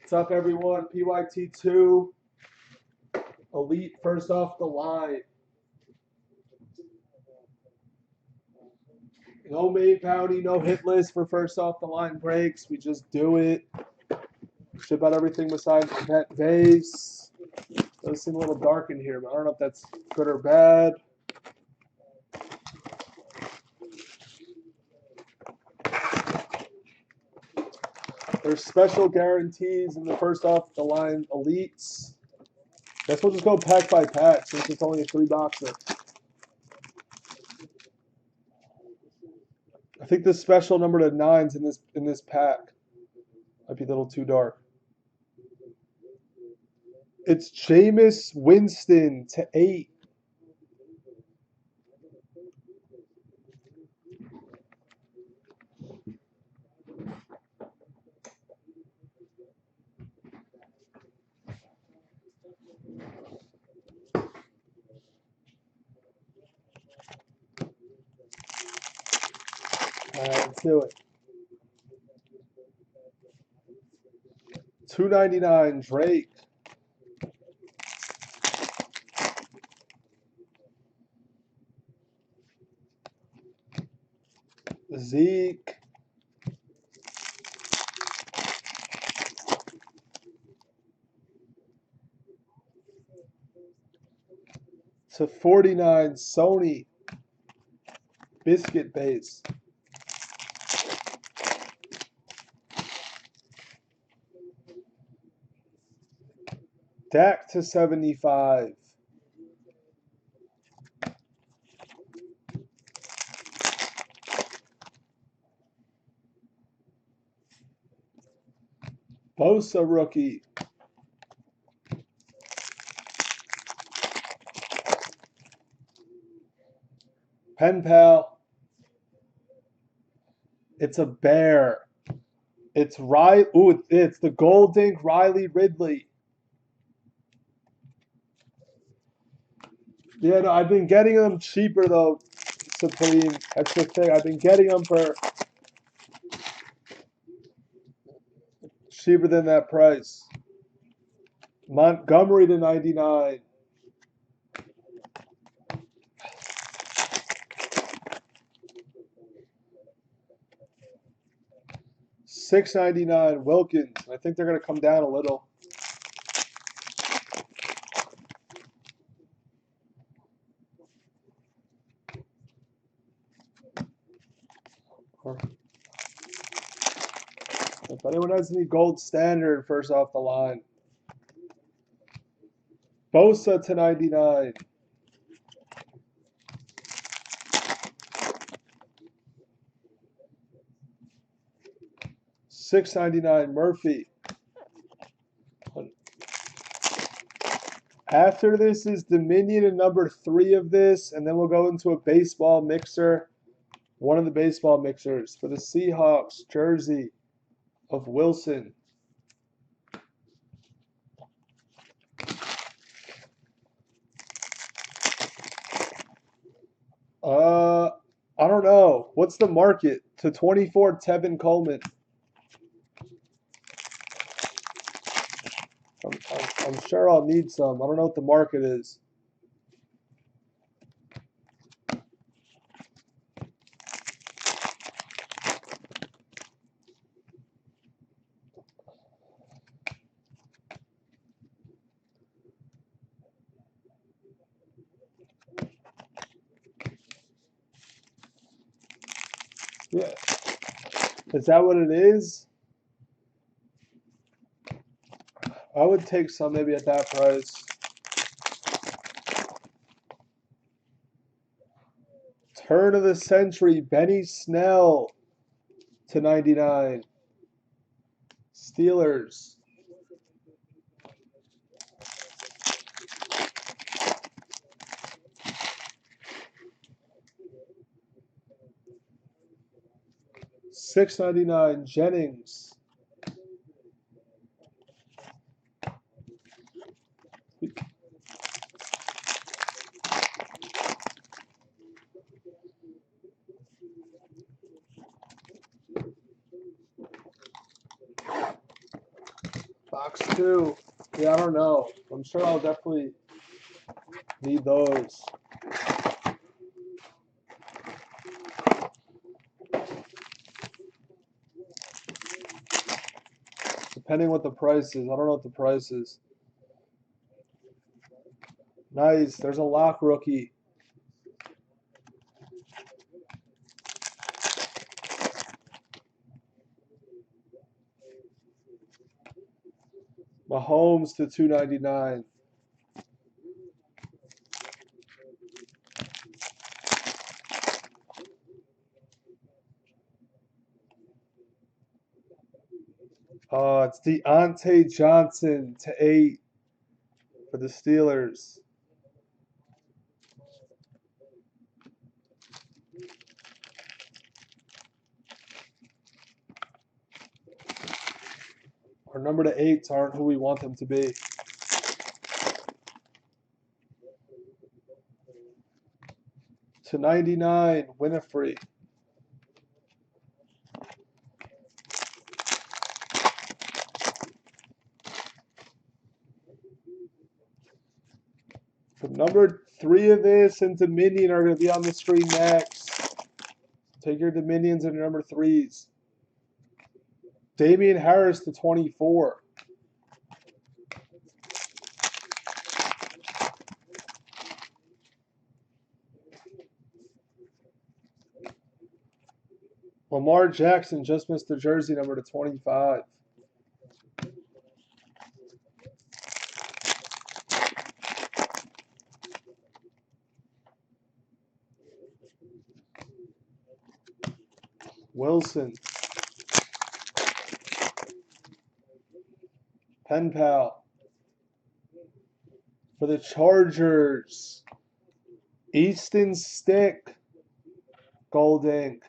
What's up, everyone? PYT2 Elite first off the line. No main bounty, no hit list for first off the line breaks. We just do it. Ship out everything besides the pet vase. Does seem a little dark in here, but I don't know if that's good or bad. There's special guarantees in the first off the line elites. Guess we'll just go pack by pack since it's only a 3-boxer. I think the special number to 9s in this pack might be a little too dark. It's Jameis Winston to 8. Let's do it. $2.99 Drake. Zeke. To 49 Sony. Biscuit base. Dak to 75. Bosa rookie. Pen pal. It's a bear. It's Riley. Ooh, it's the Gold Ink Riley Ridley. Yeah, no, I've been getting them cheaper though, Supreme. That's the thing. I've been getting them for cheaper than that price. Montgomery to 99. $6.99 Wilkins. I think they're gonna come down a little. If anyone has any gold standard first off the line. Bosa to 99. $6.99 Murphy. After this is Dominion and number 3 of this, and then we'll go into a baseball mixer. One of the baseball mixers for the Seahawks jersey of Wilson. I don't know. What's the market? To 24 Tevin Coleman. I'm sure I'll need some. I don't know what the market is. Yeah. Is that what it is? I would take some maybe at that price. Turn of the century, Benny Snell to 99. Steelers. $6.99 Jennings. Box 2. Yeah, I don't know. I'm sure I'll definitely need those. Depending what the price is. I don't know what the price is. Nice. There's a lock rookie. Mahomes to 299. It's Deontay Johnson to 8 for the Steelers. Our number to 8s aren't who we want them to be. To 99, Winifrey. The number 3 of this and Dominion are going to be on the screen next. Take your Dominions and your number 3s. Damian Harris to 24. Lamar Jackson just missed the jersey number to 25. Wilson. Pen pal. For the Chargers, Easton Stick. Gold ink.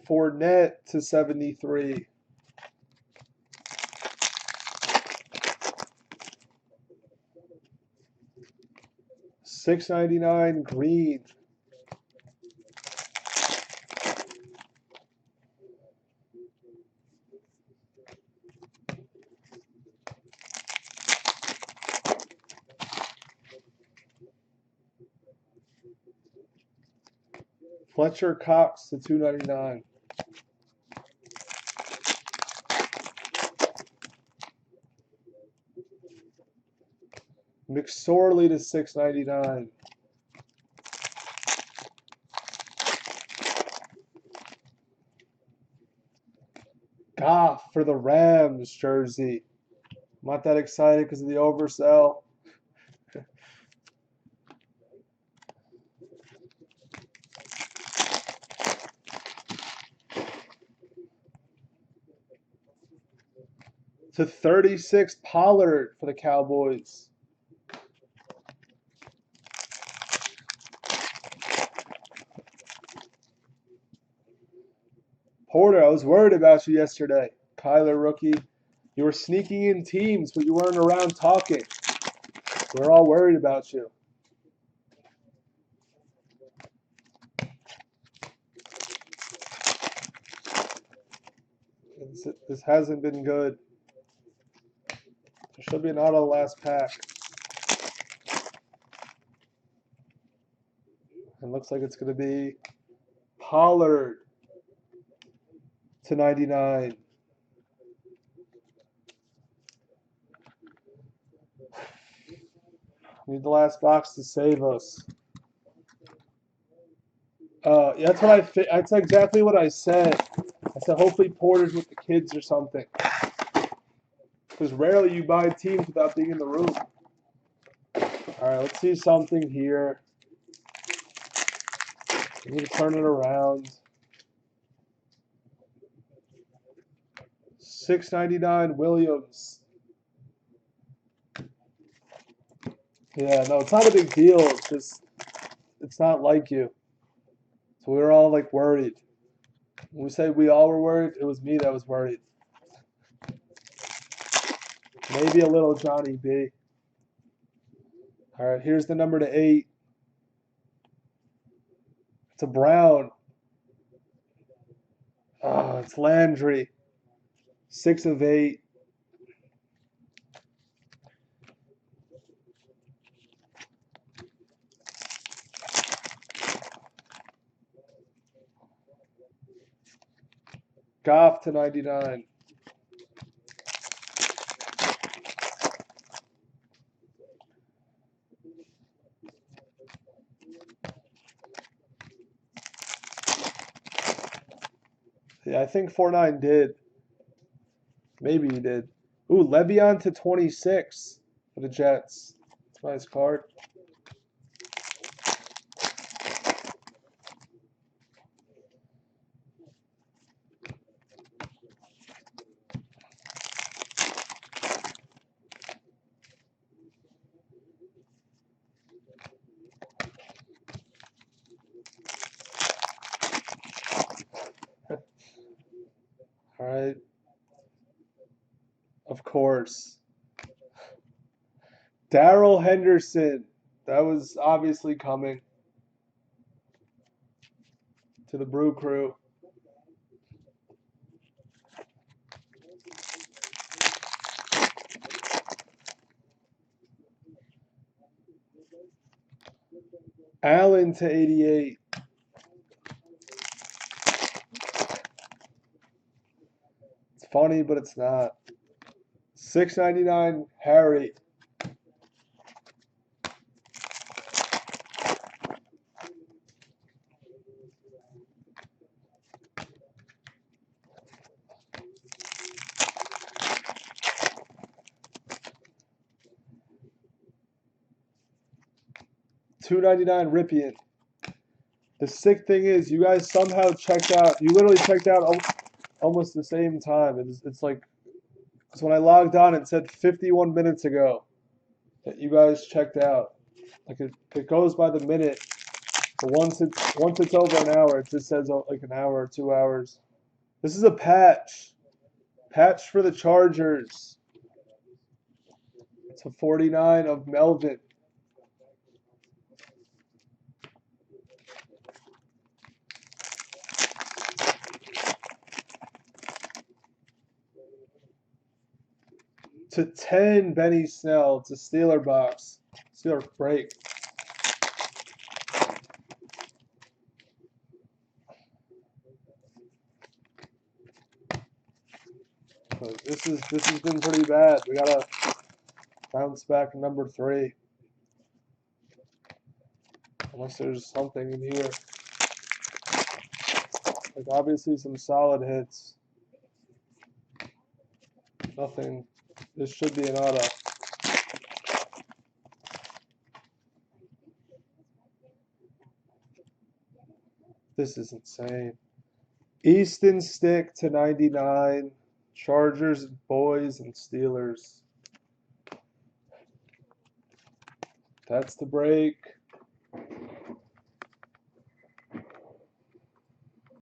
Fournette to 73. $6.99 green. Fletcher Cox to $2.99. McSorley to $6.99. Goff for the Rams jersey. I'm not that excited because of the oversell. To 36, Pollard for the Cowboys. Porter, I was worried about you yesterday. Kyler rookie. You were sneaking in teams, but you weren't around talking. We're all worried about you. This hasn't been good. There should be an auto last pack. It looks like it's going to be Pollard to 99. Need the last box to save us. That's what that's exactly what I said. I said hopefully Porter's with the kids or something. Because rarely you buy teams without being in the room. All right, let's see something here. We need to turn it around. $6.99 Williams. Yeah, no, it's not a big deal. It's just, it's not like you. So we were all like worried. When we said we all were worried, it was me that was worried. Maybe a little Johnny B. All right, here's the number to 8. It's a Brown. Oh, it's Landry. 6 of 8. Goff to 99. Yeah, I think 4-9 did. Maybe he did. Ooh, Le'Veon to 26 for the Jets. It's a nice card. All right. Of course. Darrell Henderson. That was obviously coming to the Brew Crew. Allen to 88. It's funny, but it's not. 6.99 Harry. $2.99 Ripien. The sick thing is, you guys somehow checked out. You literally checked out almost the same time. It's like, because when I logged on, it said 51 minutes ago that you guys checked out. Like it goes by the minute. But once it's over an hour, it just says like an hour or 2 hours. This is a patch. Patch for the Chargers. It's a 49 of Melvin. To 10 Benny Snell. It's a Steeler box. Steeler break. But this has been pretty bad. We gotta bounce back to number 3. Unless there's something in here. Like obviously some solid hits. Nothing. This should be an auto. This is insane. Easton Stick to 99. Chargers, boys, and Steelers. That's the break.